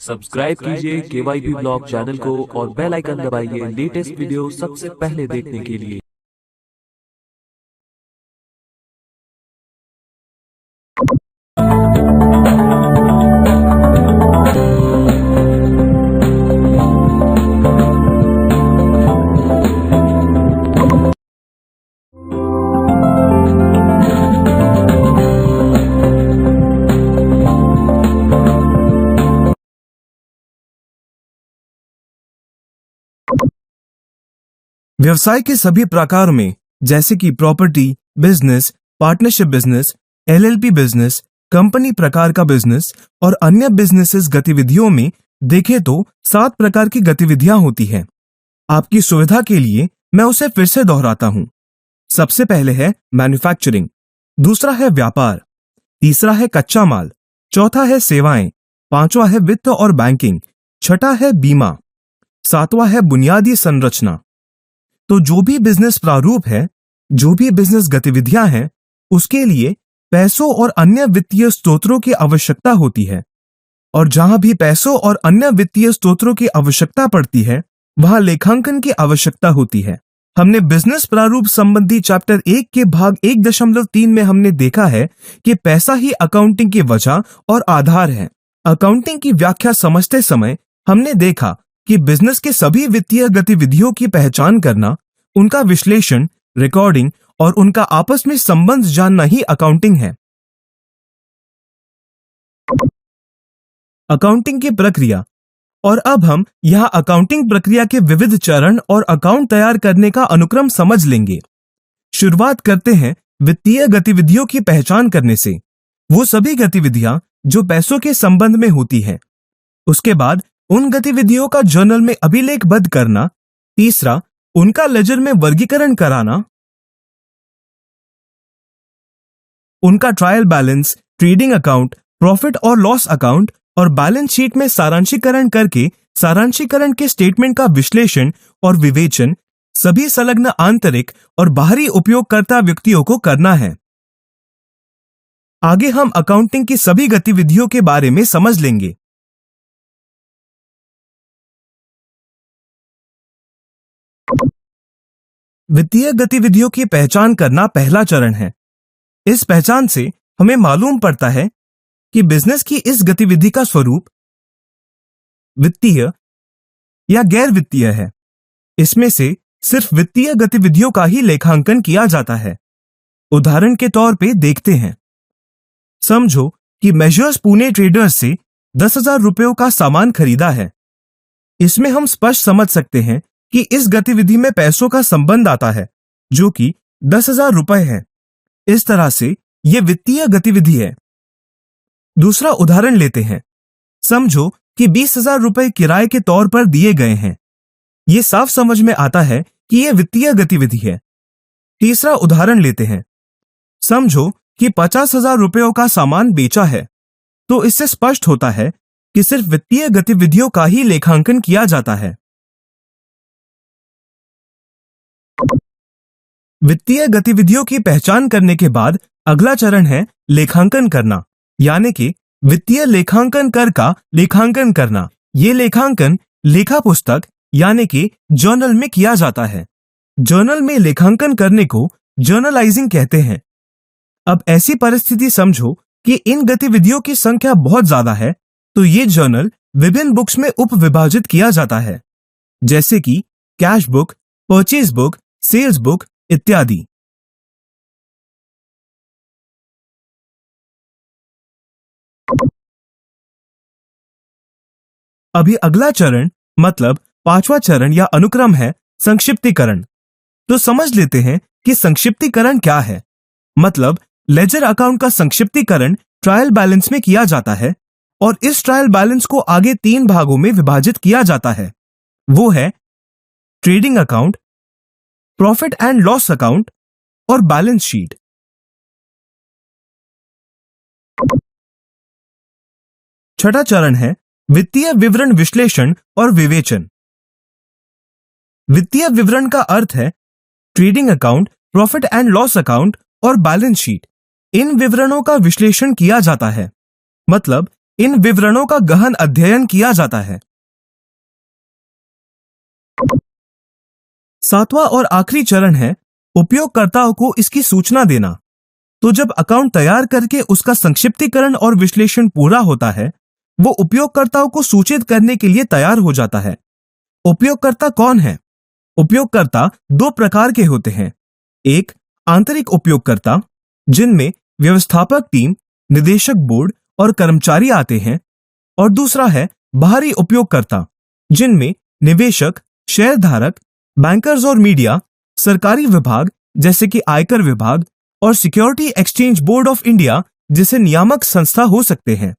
Subscribe कीजिए KYB blog channel को और बेल आइकन दबाइए लेटेस्ट वीडियो सबसे पहले देखने के लिए। व्यवसाय के सभी प्रकारों में जैसे कि property business, partnership business, LLP business, company प्रकार का बिजनेस और अन्य बिजनेसेस गतिविधियों में देखें तो 7 प्रकार की गतिविधियां होती हैं। आपकी सुविधा के लिए मैं उसे फिर से दोहराता हूं। सबसे पहले है मैन्युफैक्चरिंग, दूसरा है व्यापार, तीसरा है कच्चा माल, चौथा है सेवाएं, पांचवा है वित्त और बैंकिंग, छठा है बीमा, सातवां है बुनियादी संरचना। तो जो भी बिजनेस प्रारूप है, जो भी बिजनेस गतिविधियां हैं, उसके लिए पैसों और अन्य वित्तीय स्रोतों की आवश्यकता होती है। और जहां भी पैसों और अन्य वित्तीय स्रोतों की आवश्यकता पड़ती है, वहां लेखांकन की आवश्यकता होती है। हमने बिजनेस प्रारूप संबंधी चैप्टर 1 के भाग 1.3 में हमने देखा है कि पैसा ही अकाउंटिंग की वजह और आधार है। अकाउंटिंग की व्याख्या समझते समय हमने देखा कि बिजनेस के सभी वित्तीय गतिविधियों की पहचान करना, उनका विश्लेषण, रिकॉर्डिंग और उनका आपस में संबंध जानना ही अकाउंटिंग है। अकाउंटिंग की प्रक्रिया। और अब हम यहां अकाउंटिंग प्रक्रिया के विविध चरण और अकाउंट तैयार करने का अनुक्रम समझ लेंगे। शुरुआत करते हैं वित्तीय गतिविधियों की पहचान करने से। वो सभी गतिविधियां जो पैसों के संबंध में होती हैं। उसके बाद उन गतिविधियों का जर्नल में अभिलेखबद्ध करना। तीसरा, उनका लेजर में वर्गीकरण कराना। उनका trial balance, trading account, profit और लॉस अकाउंट और बैलेंस शीट में सारांशीकरण करके सारांशीकरण के स्टेटमेंट का विश्लेषण और विवेचन सभी संलग्न आंतरिक और बाहरी उपयोगकर्ता व्यक्तियों को करना है। आगे हम अकाउंटिंग की सभी गतिविधियों के बारे में समझ लेंगे। वित्तीय गतिविधियों की पहचान करना पहला चरण है। इस पहचान से हमें मालूम पड़ता है कि बिजनेस की इस गतिविधि का स्वरूप वित्तीय या गैर वित्तीय है। इसमें से सिर्फ वित्तीय गतिविधियों का ही लेखांकन किया जाता है। उदाहरण के तौर पे देखते हैं। समझो कि मेजर्स पुणे ट्रेडर्स से 10,000 रुपयों का सामान खरीदा है। इसमें हम स्पष्ट समझ सकते हैं कि इस गतिविधि में पैसों का संबंध आता है, जो कि 10,000 रुपए है। इस तरह से यह वित्तीय गतिविधि है। दूसरा उदाहरण लेते हैं। समझो कि 20,000 रुपए किराए के तौर पर दिए गए हैं। यह साफ समझ में आता है कि यह वित्तीय गतिविधि है। तीसरा उदाहरण लेते हैं। समझो कि 50,000 रुपयों का सामान बेचा है। तो इससे स्पष्ट होता है कि सिर्फ वित्तीय गतिविधियों का ही लेखांकन किया जाता है। वित्तीय गतिविधियों की पहचान करने के बाद अगला चरण है लेखांकन करना, यानी कि वित्तीय लेखांकन कर का लेखांकन करना। यह लेखांकन लेखा पुस्तक यानी कि जर्नल में किया जाता है। जर्नल में लेखांकन करने को जर्नलाइजिंग कहते हैं। अब ऐसी परिस्थिति समझो कि इन गतिविधियों की संख्या बहुत ज्यादा है, तो ये जर्नल विभिन्न बुक्स में उप विभाजित किया जाता है, जैसे कि cash book, purchase book, sales book इत्यादि। अभी अगला चरण मतलब पांचवा चरण या अनुक्रम है संक्षिप्तीकरण। तो समझ लेते हैं कि संक्षिप्तीकरण क्या है। मतलब लेजर अकाउंट का संक्षिप्तीकरण ट्रायल बैलेंस में किया जाता है और इस ट्रायल बैलेंस को आगे 3 भागों में विभाजित किया जाता है। वो है trading account, profit and loss account और बैलेंस शीट। छठा चरण है वित्तीय विवरण विश्लेषण और विवेचन। वित्तीय विवरण का अर्थ है trading account, profit and loss account और बैलेंस शीट। इन विवरणों का विश्लेषण किया जाता है। मतलब इन विवरणों का गहन अध्ययन किया जाता है। सातवां और आखिरी चरण है उपयोगकर्ताओं को इसकी सूचना देना। तो जब अकाउंट तैयार करके उसका संक्षिप्तीकरण और विश्लेषण पूरा होता है, वो उपयोगकर्ताओं को सूचित करने के लिए तैयार हो जाता है। उपयोगकर्ता कौन है? उपयोगकर्ता दो प्रकार के होते हैं। एक, आंतरिक उपयोगकर्ता, जिनमें व्यवस्थापक टीम, निदेशक बोर्ड और कर्मचारी आते हैं, और दूसरा है बाहरी उपयोगकर्ता, जिनमें निवेशक, शेयरधारक, बैंकर्स और मीडिया, सरकारी विभाग जैसे कि आयकर विभाग और security exchange board of India जैसे नियामक संस्था हो सकते हैं।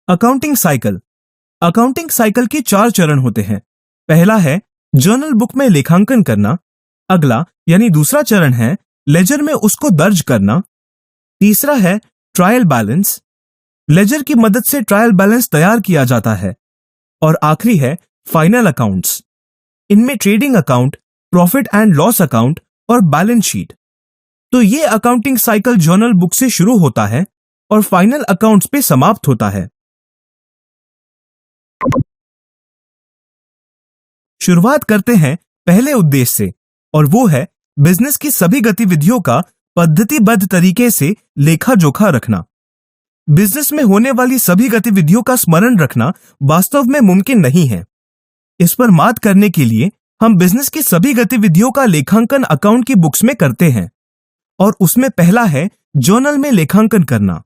Accounting cycle. अकाउंटिंग साइकिल के 4 चरण होते हैं। पहला है जर्नल बुक में लेखांकन करना। अगला यानी दूसरा चरण है लेजर में उसको दर्ज करना। तीसरा है ट्रायल बैलेंस। लेजर की मदद से ट्रायल बैलेंस तैयार किया जाता है। और आखिरी है फाइनल अकाउंट्स। इनमें trading account, profit and loss account और बैलेंस शीट। तो ये अकाउंटिंग साइकिल जर्नल बुक से शुरू होता है और फाइनल अकाउंट्स पे समाप्त होता है। शुरुआत करते हैं पहले उद्देश्य से, और वो है बिजनेस की सभी गतिविधियों का पद्धतिबद्ध तरीके से लेखा जोखा रखना। बिजनेस में होने वाली सभी गतिविधियों का स्मरण रखना वास्तव में मुमकिन नहीं है। इस पर मात करने के लिए हम बिजनेस की सभी गतिविधियों का लेखांकन अकाउंट की बुक्स में करते हैं, और उसमें पहला है जर्नल में लेखांकन करना।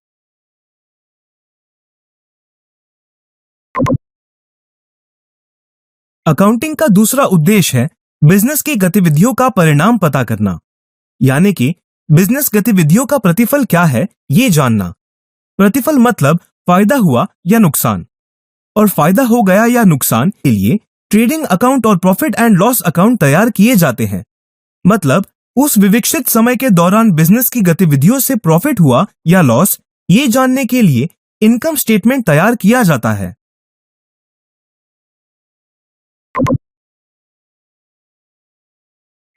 अकाउंटिंग का दूसरा उद्देश्य है बिजनेस की गतिविधियों का परिणाम पता करना, यानी कि बिजनेस गतिविधियों का प्रतिफल क्या है ये जानना। प्रतिफल मतलब फायदा हुआ या नुकसान, और फायदा हो गया या नुकसान के लिए ट्रेडिंग अकाउंट और प्रॉफिट एंड लॉस अकाउंट तैयार किए जाते हैं। मतलब उस विविक्षित समय के दौरान बिजनेस की गतिविधियों से प्रॉफिट हुआ या लॉस, ये जानने के लिए इनकम स्टेटमेंट तैयार किया जाता है।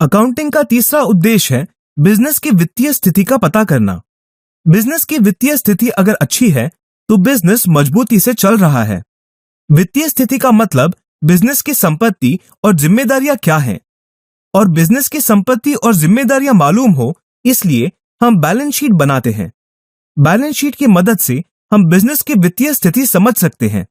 अकाउंटिंग का तीसरा उद्देश्य है बिजनेस की वित्तीय स्थिति का पता करना। बिजनेस की वित्तीय स्थिति अगर अच्छी है तो बिजनेस मजबूती से चल रहा है। वित्तीय स्थिति का मतलब बिजनेस की संपत्ति और जिम्मेदारियां क्या हैं, और बिजनेस की संपत्ति और जिम्मेदारियां मालूम हो इसलिए हम बैलेंस शीट बनाते हैं। बैलेंस शीट की मदद से हम बिजनेस की वित्तीय स्थिति समझ सकते हैं।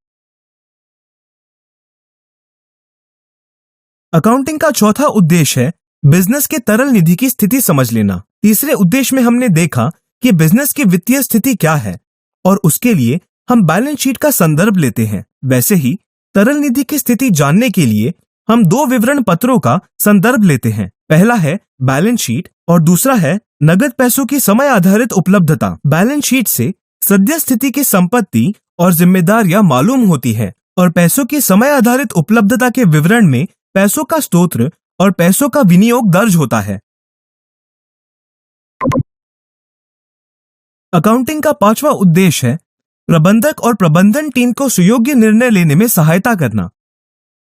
अकाउंटिंग का चौथा उद्देश्य है बिजनेस के तरल निधि की स्थिति समझ लेना। तीसरे उद्देश्य में हमने देखा कि बिजनेस की वित्तीय स्थिति क्या है, और उसके लिए हम बैलेंस शीट का संदर्भ लेते हैं। वैसे ही तरल निधि की स्थिति जानने के लिए हम 2 विवरण पत्रों का संदर्भ लेते हैं। पहला है बैलेंस शीट और दूसरा है नगद पैसों की समय आधारित उपलब्धता। बैलेंस शीट से सद्य स्थिति की संपत्ति और जिम्मेदारियां मालूम होती है, और पैसों की समय आधारित उपलब्धता के विवरण में पैसों का स्रोत और पैसों का विनियोग दर्ज होता है। अकाउंटिंग का 5वां उद्देश्य है प्रबंधक और प्रबंधन टीम को सुयोग्य निर्णय लेने में सहायता करना।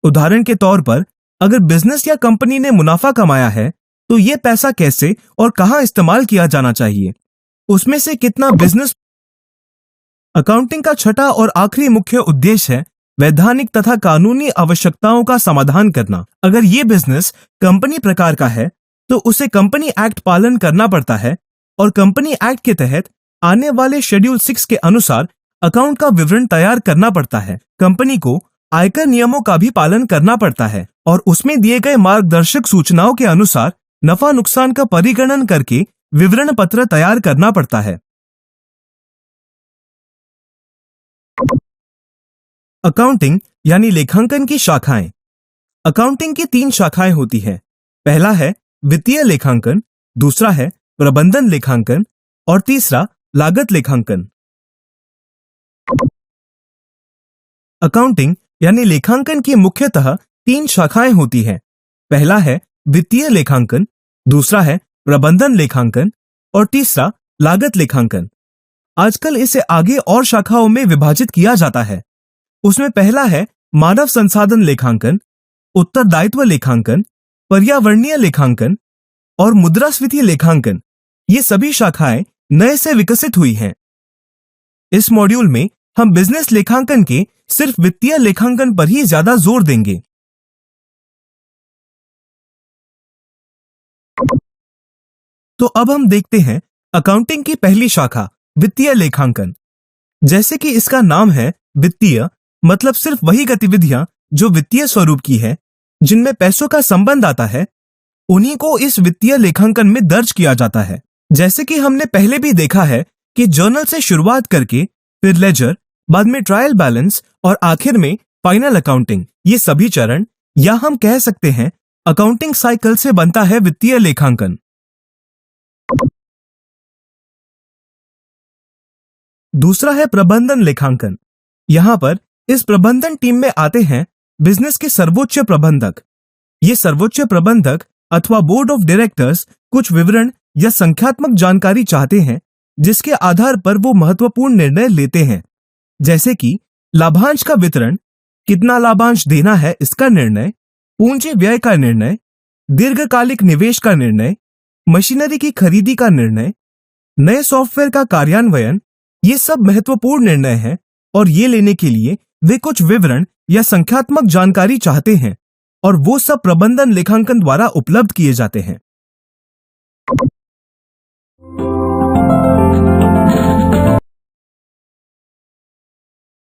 उदाहरण के तौर पर अगर बिजनेस या कंपनी ने मुनाफा कमाया है तो यह पैसा कैसे और कहां इस्तेमाल किया जाना चाहिए, उसमें से कितना बिजनेस। अकाउंटिंग का छठा और आखिरी मुख्य उद्देश्य है वैधानिक तथा कानूनी आवश्यकताओं का समाधान करना। अगर ये बिजनेस कंपनी प्रकार का है तो उसे कंपनी एक्ट पालन करना पड़ता है, और कंपनी एक्ट के तहत आने वाले शेड्यूल 6 के अनुसार अकाउंट का विवरण तैयार करना पड़ता है। कंपनी को आयकर नियमों का भी पालन करना पड़ता है, और उसमें दिए गए मार्गदर्शक सूचनाओं के अनुसार नफा नुकसान का परिगणन करके विवरण पत्र तैयार करना पड़ता है। अकाउंटिंग यानी लेखांकन की शाखाएं। अकाउंटिंग की 3 शाखाएं होती हैं। पहला है वित्तीय लेखांकन, दूसरा है प्रबंधन लेखांकन और तीसरा लागत लेखांकन। अकाउंटिंग यानी लेखांकन की मुख्यतः 3 शाखाएं होती हैं। पहला है वित्तीय लेखांकन, दूसरा है प्रबंधन लेखांकन और तीसरा लागत लेखांकन। आजकल इसे आगे और शाखाओं में विभाजित किया जाता है। उसमें पहला है मानव संसाधन लेखांकन, उत्तरदायित्व लेखांकन, पर्यावरणीय लेखांकन और मुद्रास्फीति लेखांकन। ये सभी शाखाएं नए से विकसित हुई हैं। इस मॉड्यूल में हम बिजनेस लेखांकन के सिर्फ वित्तीय लेखांकन पर ही ज्यादा जोर देंगे। तो अब हम देखते हैं अकाउंटिंग की पहली शाखा, वित्तीय लेखांकन। जैसे कि इसका नाम है वित्तीय, मतलब सिर्फ वही गतिविधियां जो वित्तीय स्वरूप की है, जिनमें पैसों का संबंध आता है, उन्हीं को इस वित्तीय लेखांकन में दर्ज किया जाता है। जैसे कि हमने पहले भी देखा है कि जर्नल से शुरुआत करके फिर लेजर, बाद में ट्रायल बैलेंस और आखिर में फाइनल अकाउंटिंग, ये सभी चरण या हम कह सकते हैं अकाउंटिंग साइकिल से बनता है वित्तीय लेखांकन। दूसरा है प्रबंधन लेखांकन। यहां पर इस प्रबंधन टीम में आते हैं बिजनेस के सर्वोच्च प्रबंधक। ये सर्वोच्च प्रबंधक अथवा बोर्ड ऑफ डायरेक्टर्स कुछ विवरण या संख्यात्मक जानकारी चाहते हैं, जिसके आधार पर वो महत्वपूर्ण निर्णय लेते हैं, जैसे कि लाभांश का वितरण, कितना लाभांश देना है इसका निर्णय, पूंजी व्यय का निर्णय, दीर्घकालिक निवेश का निर्णय, मशीनरी की खरीदी का निर्णय, नए सॉफ्टवेयर का कार्यान्वयन। ये सब महत्वपूर्ण निर्णय हैं और ये लेने के लिए वे कुछ विवरण या संख्यात्मक जानकारी चाहते हैं और वो सब प्रबंधन लेखांकन द्वारा उपलब्ध किए जाते हैं।